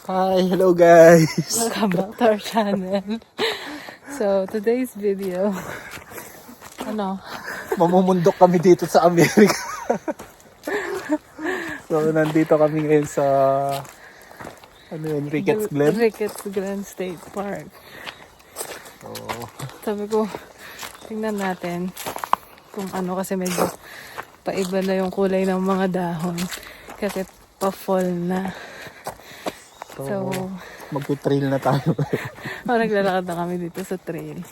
Hi, hello guys! Welcome back to our channel. So, today's video, Mamumundok kami dito sa Amerika. So, nandito kami ngayon sa, Ricketts Glen. Ricketts Glen State Park. So, Sabi ko, tingnan natin kung kasi medyo paiba na yung kulay ng mga dahon. Kasi pa-fall na. So, magpitrail na tayo. naglalakad na kami dito sa trail.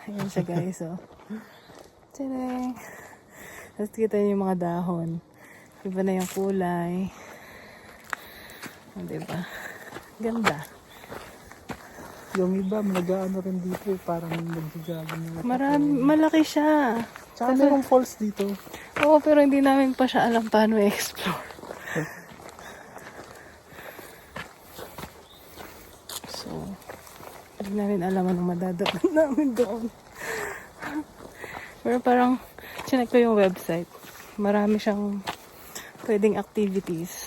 Ayan siya guys, oh. Tadang! Tapos kita niyo yung mga dahon. Iba na yung kulay. O, diba? Ganda. Yung iba, nag-ano rin dito, parang nag-jogging. Malaki siya. Tsaka mayroong falls dito. Oo, pero hindi namin pa siya alam paano i-explore. So, hindi namin alam anong madadatan namin doon. Pero parang, chinek ko yung website. Marami siyang pwedeng activities.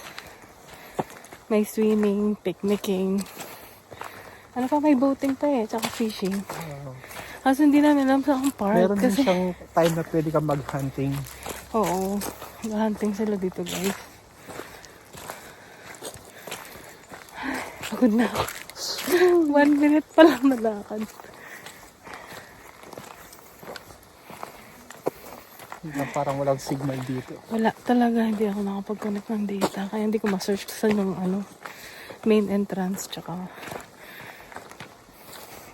May swimming, picnicking. Ano pa, may boating pa tsaka fishing. Kasi hindi namin alam sa park. Meron din kasi siyang time na pwede kang mag-hunting. Oo, mag-hunting sila dito guys. Pagod na ako. 1 minute pa lang nalakad. Parang walang signal dito. Wala talaga, hindi ako nakapag-connect ng data. Kaya hindi ko ma-search sa yung main entrance. Tsaka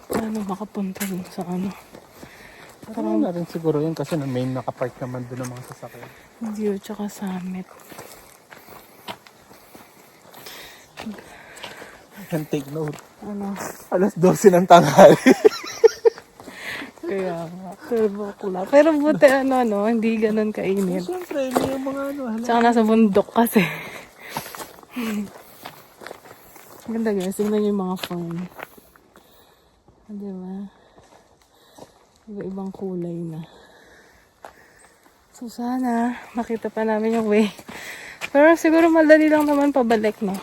paano makapunta dun sa Parang na rin siguro yun kasi na main nakapark naman doon ang mga sasakyan. view tsaka summit. And take note. Alas 12 ng tanghali. Kaya nga. Pero buti hindi ganun kainit. Siyempre, may yung mga Tsaka nasa bundok kasi. Ganda guys, tingnan niyo yung mga fern. Diba? Iba-ibang kulay na. So sana, makita pa namin yung way. Pero siguro madali lang naman pabalik, no?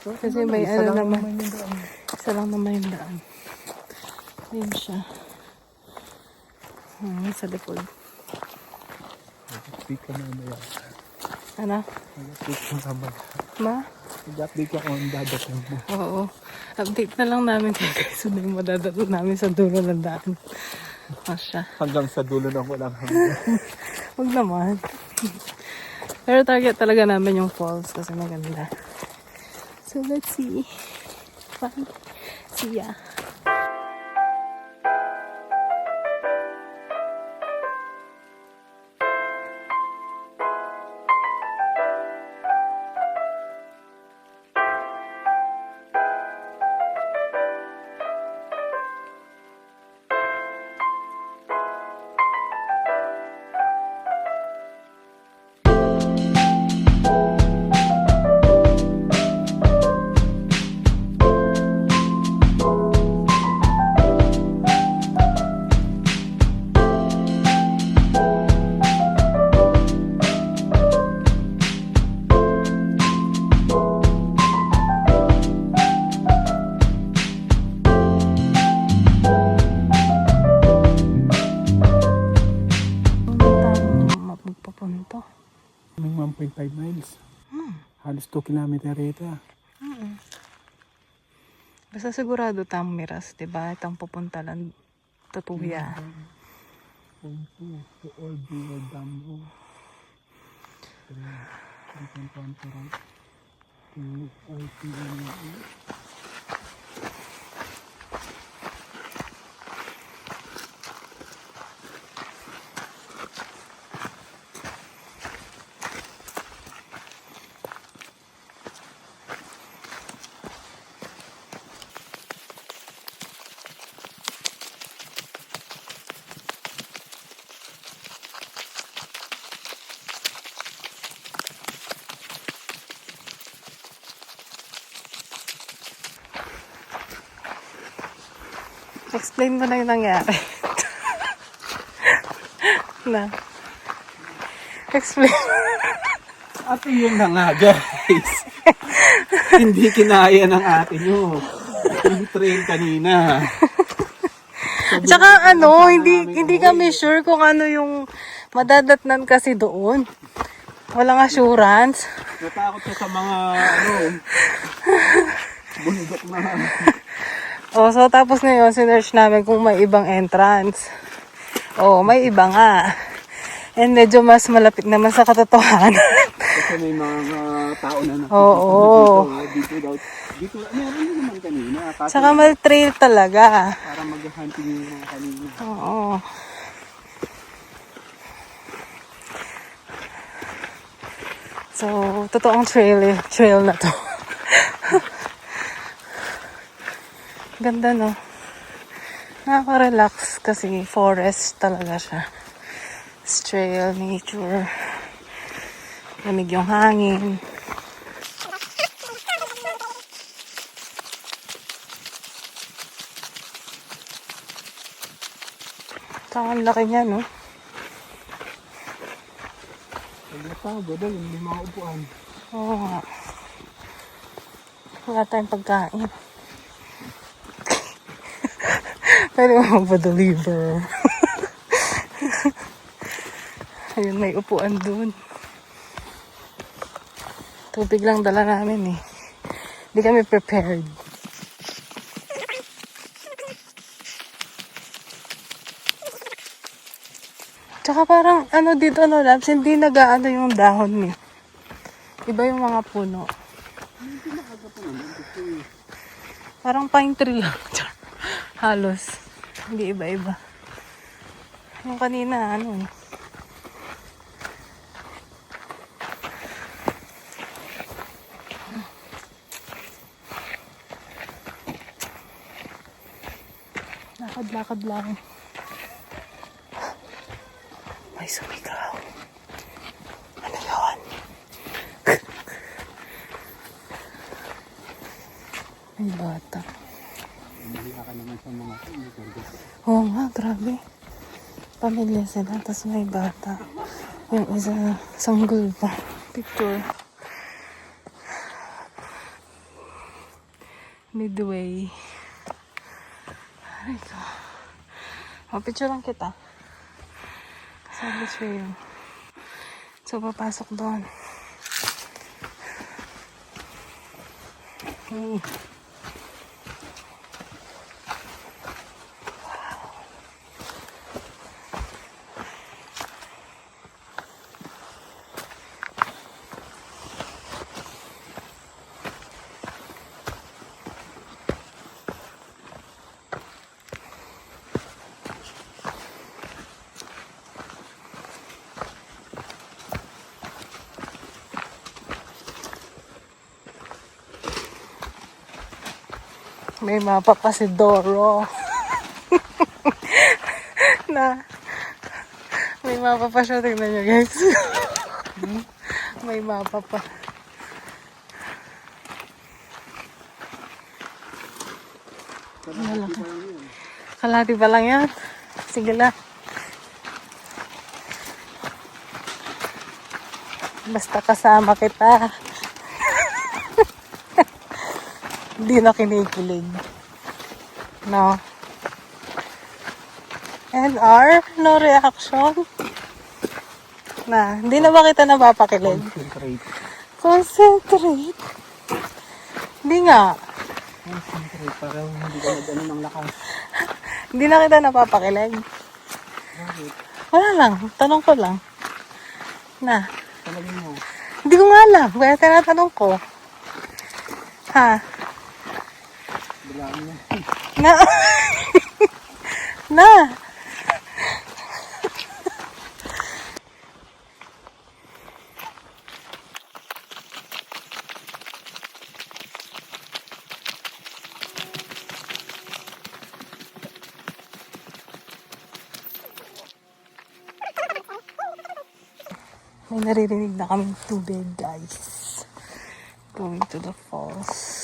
Kasi may naman. Isa lang naman yung daan. Ayun siya. Sa likod. Mag-update ka mamaya. Ano? Mag-update ka mamaya. Ma? Mag-update ka kung ang dadating mo. Oo. Update na lang namin guys. Ano yung madadato namin sa dulo ng daan. Siya. Hanggang sa dulo ng walang hanggan. Huwag naman. Pero target talaga namin yung falls kasi maganda. So let's see. Bye. See ya. May 1.5 miles. Halos 2 kilometer rito. Basta sigurado Tamiras, diba? Itang pupunta lang Tatuya. To all Beaver Dam Road. 3.1 right. To all PNA. Explain mo na yung nangyari. Na. Explain. At yun na nga, guys. Hindi kinaya ng ate nyo. Yung trail kanina. Tsaka hindi kami sure kung ano yung madadatnan kasi doon. Walang assurance. Natakot siya sa mga, bundok na. So tapos ngayon, sinearch namin kung may ibang entrance. May iba nga. And medyo mas malapit naman sa katotohanan. Kasi may mga tao na dito daw. Dito, meron din naman kanina. Saka may trail talaga. Para mag-hunting yung mga kanina. Oo. So, totoong trail na to. Ganda, no? Nakaka-relax kasi forest talaga siya. Trail, nature. Lamig yung hangin. Saka ang laki niya, no? Pag napagod, may mga upuan. Oo nga. Wala tayong pagkain. Pwede mo magpa-deliver. Ayun, may upuan dun. Tubig lang dala namin eh. Hindi kami prepared. Tsaka parang dito Labs, hindi nag-aano yung dahon eh. Iba yung mga puno. Parang pine tree lang. Halos. Hindi iba-iba. Yung kanina, eh. Lakad-lakad lang. May sumigaw. Ano yun? May bata. Mahiya ka naman sa mga Oo nga, grabe. Pamilya sila, tapos may bata. Yung isa, sanggol pa. Picture. Midway. Ay ko. Picture lang kita. Sabi trail. So, papasok doon. May mapa pa si Doro. May mapa pa siya. Tingnan nyo, guys. May mapa pa. Malaki. Kalahati pa lang yan. Sige lang. Basta kasama kita. Hindi na kinikilig. No. NR? No reaction? Hindi na ba kita napapakilig? Concentrate? Hindi nga. Concentrate, parang hindi ka nag-ano ng lakas. Hindi na kita napapakilig. Bakit? Wala lang. Tanong ko lang. Talagin mo. Hindi ko nga alam. Kaya tinatanong ko. Ha? Bilaan mo. Na. May naririnig na kaming tubig, guys. Going to the falls.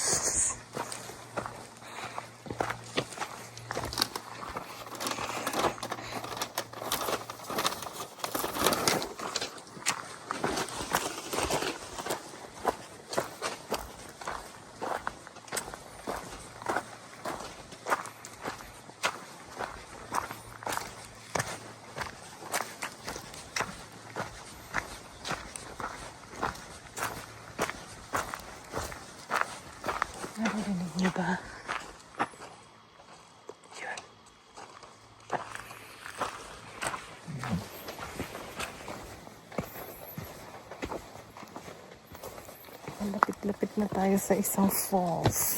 Narinig niyo ba? Yun. Lapit-lapit na tayo sa isang falls.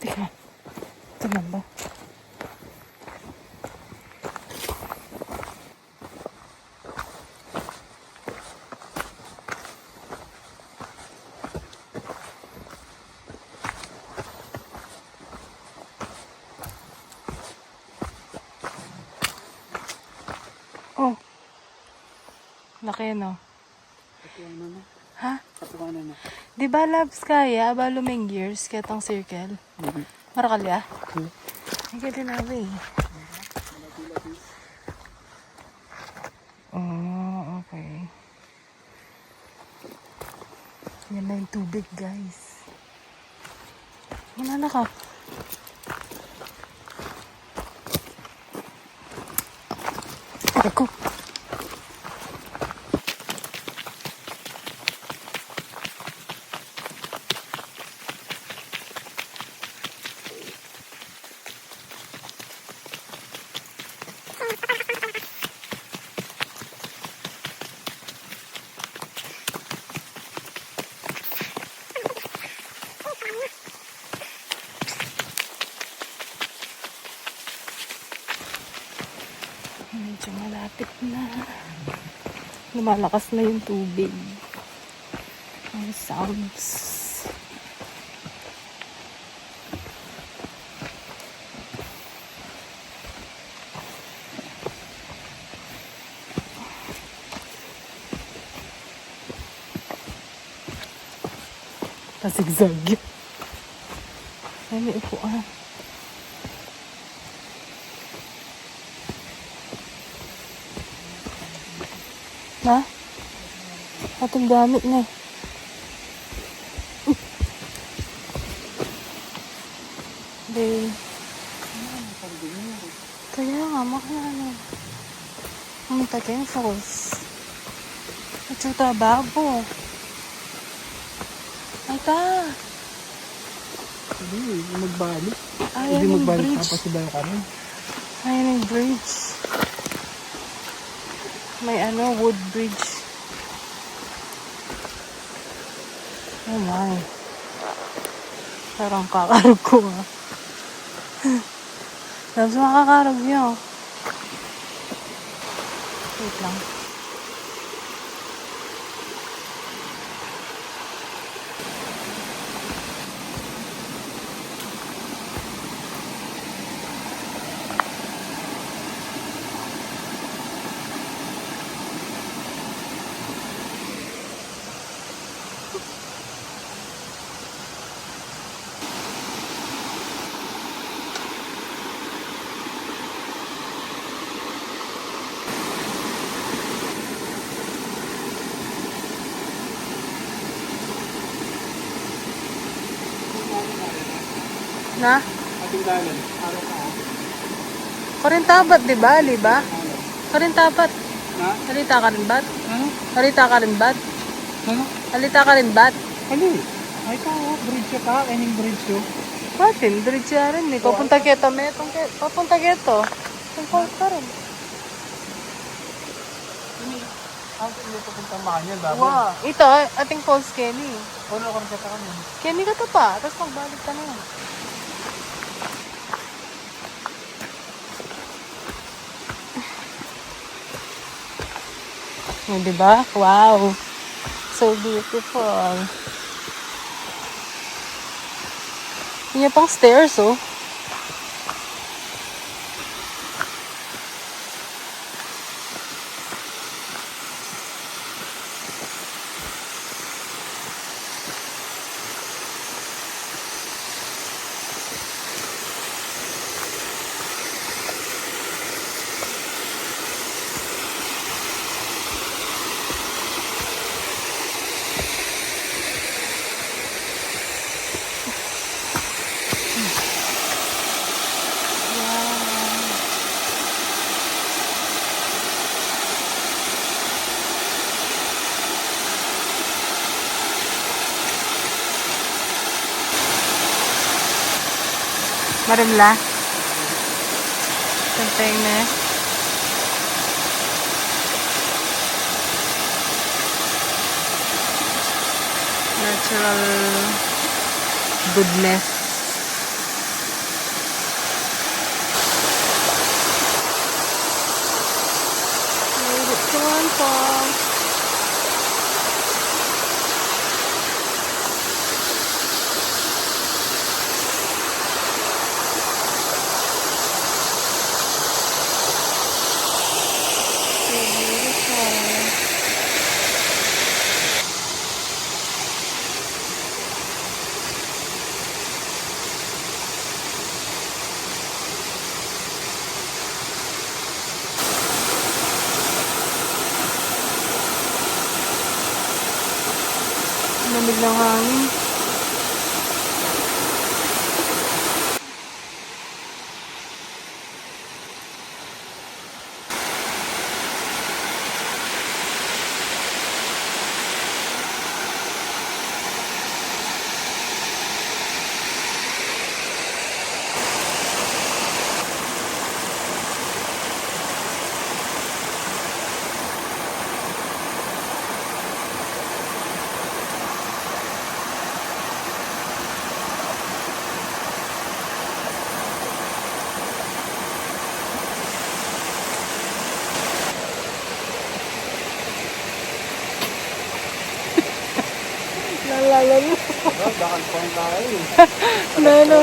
Tingnan. Tingnan ba? Oh. Laki, no? Katuwanan na. Ha? Katuwanan na. Di ba labs kaya? Ba luming gears? Katong circle? Marakalya? Ay, ganda na ba eh. Oh, okay. Yan na yung tubig, guys. Manana ka. Ako. Medyo malapit na. Lumalakas na yung tubig. Ang sounds. Pasigzag. Ay, may upuan. Na? Ating gamit na eh. Babe. Kaya nga, makanya. Ang taking falls. At yung trabaho. Ay ka. Hindi, magbalik. Ayan Hindi yung magbalik bridge. tapos iba yung kanin. Ayan yung bridge. May wood bridge. Oh my. Parang kakarog ko ah. Tapos makakarog niyo. Wait lang. Na? Ating dalan. Araw ka. Karintabat, di ba? Liba? Karintabat. Na? Halita ka rin bat? Ano? Halita ka rin bat? Ano? Halita ka rin bat? Ano? Ay ka, bridge ka. Kaning bridge yun. Batin, bridge ya rin eh. Papunta keto, metong keto. Papunta keto. Tungkol ka rin. Ang hindi papunta makanyan, dapat. Wow. Ito, ating falls Kenny. Ano ka rin ka kami? Kenny ka to pa. Tapos magbalik ka na yun. Oh, diba? Wow. So beautiful. Yun yung pang stairs, oh. Marimla. Something na. Natural goodness. Come on, lamig ng hangin. Nalala mo. Bakal po ang kain. Lalo.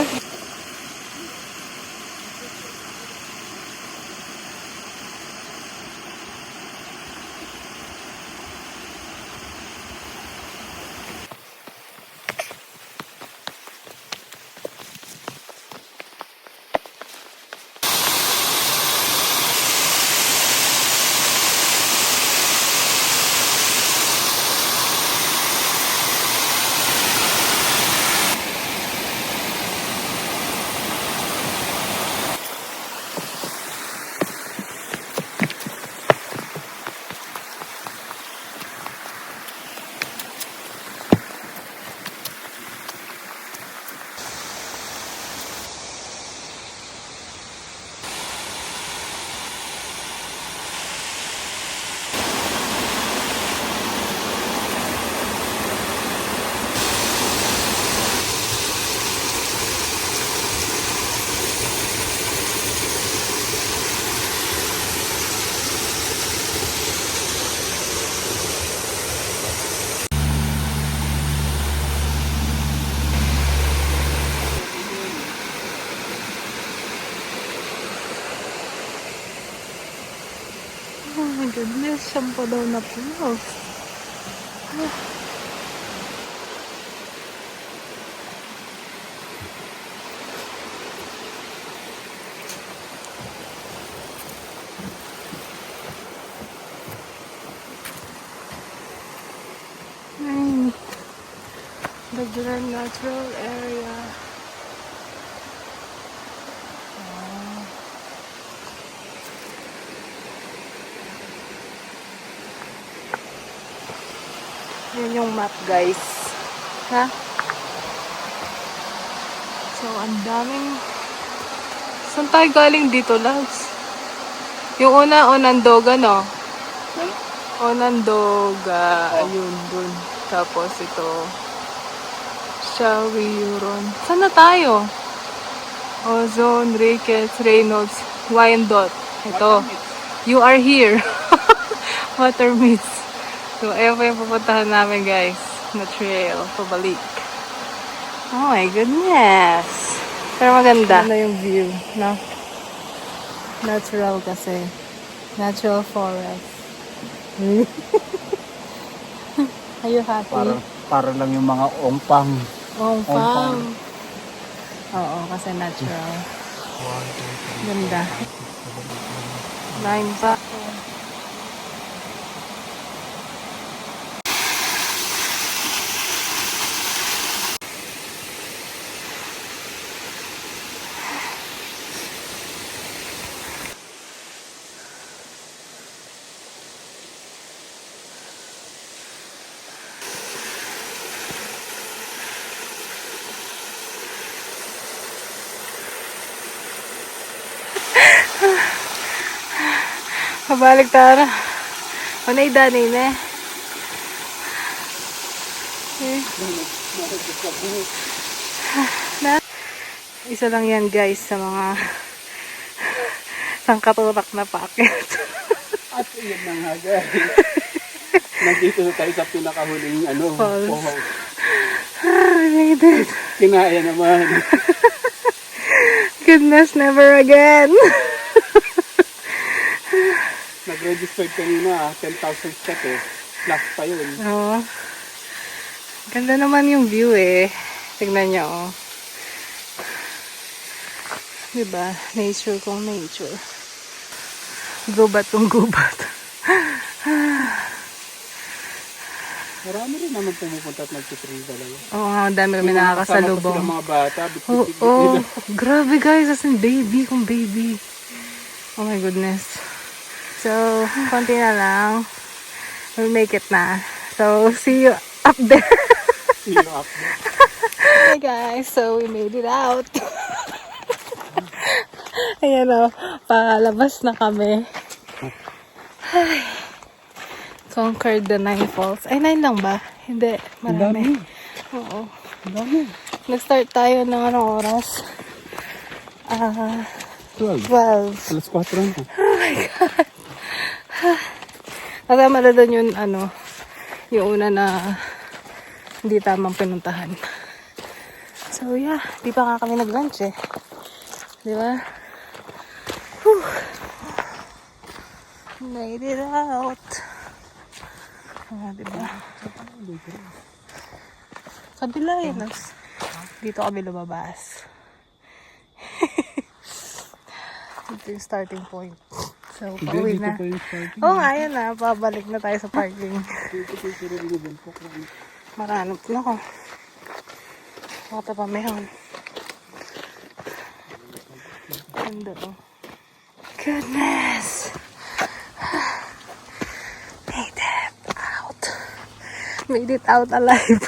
Oh my goodness, sampo daw na po. Ay, the Grand Natural Area. Yan yung map, guys. Ha? So, ang daming... Saan tayo galing dito, Labs? Yung una, Onondaga, no? Onondaga. Ayun, dun. Tapos ito, Shawiron. Saan na tayo? Ozone, Ricketts, Reynolds, Wyandotte. Ito. You are here. Water meets. So, ayun po yung pupuntahan namin, guys. Na trail. Pabalik. Oh my goodness. Pero maganda. Ano yung view, no? Natural kasi. Natural forest. Are you happy? Para lang yung mga ongpang. Ongpang. Oo, kasi natural. Ganda. 9 pa. Kabalik tara. Panay danay na. Na. Isa lang yan guys sa mga sangkaturak na paakyat. At yun na nga guys. Nandito na tayo sa pinakahuling Falls. falls. I made it. Kinaya naman. Goodness, never again. Nag-register kanina, 10,000 steps eh. Plus pa yun. Oo. Ganda naman yung view eh. Tignan nyo oh. Diba? Nature kung nature. Gubat kung gubat. Marami rin naman pumupunta at nagtitrain talaga. Oo nga, dami kami nakakasalubong. Kasama pa sila mga bata, Oh, bit-bit oh, nila. grabe guys, as in baby, kung baby. Oh my goodness. So, konti na lang. We'll make it na. So, see you up there. See you up there. Hey guys, so we made it out. Ayan o, palabas na kami. Ay, conquered the 9 falls. Ay, 9 lang ba? Hindi, marami. Oo. Ang dami. Nag-start tayo ng anong oras? 12. 12. Alas 4 na. Kasama na doon yung yung una na hindi tamang pinuntahan. So yeah, di pa nga kami nag-lunch eh. Di ba? Whew. Made it out. Di ba? Kabila yun. Dito kami lumabas. Ito yung starting point. So, pauwi na. Dito pa yung starting. Oo nga, yan na. Pabalik na tayo sa parking. Dito pa yung sarili ng bundok. Maranap na ko. Mata pa mayroon. Ganda oh. Goodness! Made it out. Made it out alive.